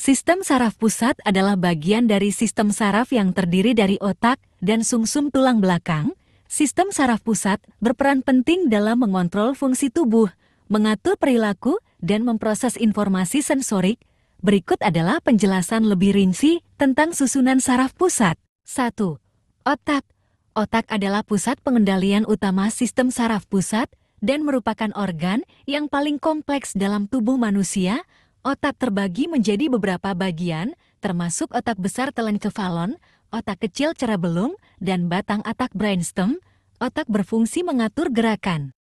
Sistem saraf pusat adalah bagian dari sistem saraf yang terdiri dari otak dan sumsum tulang belakang. Sistem saraf pusat berperan penting dalam mengontrol fungsi tubuh, mengatur perilaku, dan memproses informasi sensorik. Berikut adalah penjelasan lebih rinci tentang susunan saraf pusat. 1. Otak. Otak adalah pusat pengendalian utama sistem saraf pusat dan merupakan organ yang paling kompleks dalam tubuh manusia. Otak terbagi menjadi beberapa bagian, termasuk otak besar telencephalon, otak kecil cerebellum, dan batang otak brainstem. Otak berfungsi mengatur gerakan,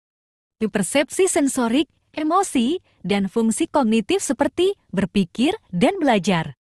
persepsi sensorik, emosi, dan fungsi kognitif seperti berpikir dan belajar.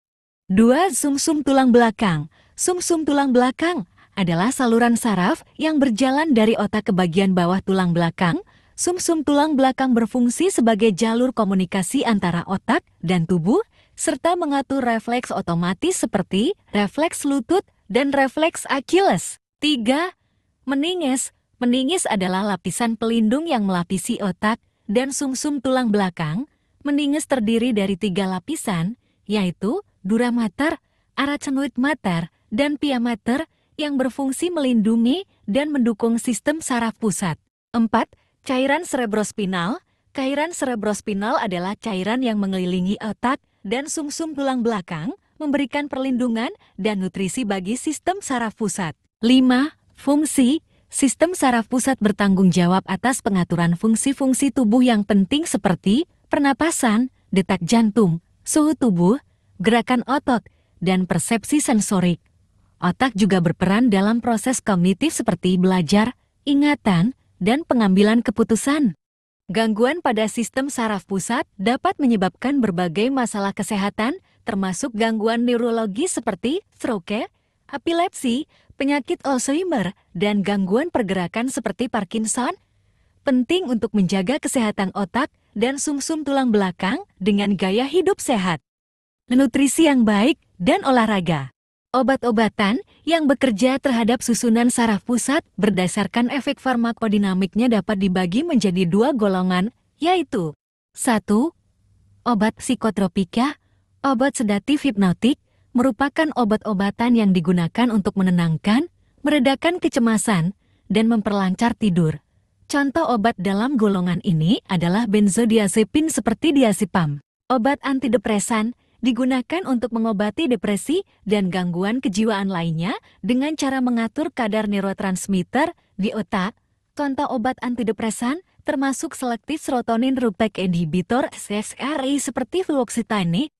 2. Sumsum tulang belakang. Sumsum tulang belakang adalah saluran saraf yang berjalan dari otak ke bagian bawah tulang belakang. Sumsum tulang belakang berfungsi sebagai jalur komunikasi antara otak dan tubuh, serta mengatur refleks otomatis seperti refleks lutut dan refleks Achilles. 3. Meninges. Meninges adalah lapisan pelindung yang melapisi otak dan sumsum tulang belakang. Meninges terdiri dari 3 lapisan, yaitu dura mater, arachnoid mater, dan pia mater yang berfungsi melindungi dan mendukung sistem saraf pusat. 4. Cairan cerebrospinal. Cairan cerebrospinal adalah cairan yang mengelilingi otak dan sumsum tulang belakang, memberikan perlindungan dan nutrisi bagi sistem saraf pusat. 5. Fungsi. Sistem saraf pusat bertanggung jawab atas pengaturan fungsi-fungsi tubuh yang penting seperti pernapasan, detak jantung, suhu tubuh, gerakan otot, dan persepsi sensorik. Otak juga berperan dalam proses kognitif seperti belajar, ingatan, dan pengambilan keputusan. Gangguan pada sistem saraf pusat dapat menyebabkan berbagai masalah kesehatan, termasuk gangguan neurologi seperti stroke, epilepsi, penyakit Alzheimer, dan gangguan pergerakan seperti Parkinson. Penting untuk menjaga kesehatan otak dan sumsum tulang belakang dengan gaya hidup sehat, nutrisi yang baik, dan olahraga. Obat-obatan yang bekerja terhadap susunan saraf pusat berdasarkan efek farmakodinamiknya dapat dibagi menjadi 2 golongan, yaitu 1. Obat psikotropika. Obat sedatif hipnotik merupakan obat-obatan yang digunakan untuk menenangkan, meredakan kecemasan, dan memperlancar tidur. Contoh obat dalam golongan ini adalah benzodiazepin seperti diazepam. Obat antidepresan digunakan untuk mengobati depresi dan gangguan kejiwaan lainnya dengan cara mengatur kadar neurotransmitter di otak. Contoh obat antidepresan termasuk selektif serotonin reuptake inhibitor SSRI seperti fluoxetine.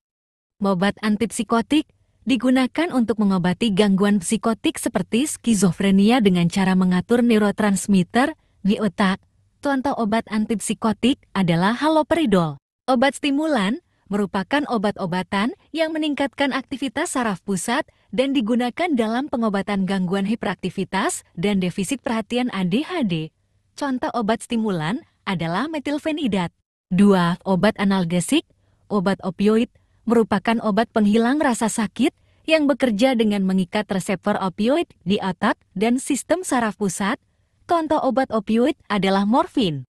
Obat antipsikotik digunakan untuk mengobati gangguan psikotik seperti skizofrenia dengan cara mengatur neurotransmitter di otak. Contoh obat antipsikotik adalah haloperidol. Obat stimulan merupakan obat-obatan yang meningkatkan aktivitas saraf pusat dan digunakan dalam pengobatan gangguan hiperaktivitas dan defisit perhatian ADHD. Contoh obat stimulan adalah metilfenidat. 2. Obat analgesik. Obat opioid merupakan obat penghilang rasa sakit yang bekerja dengan mengikat reseptor opioid di otak dan sistem saraf pusat. Contoh obat opioid adalah morfin.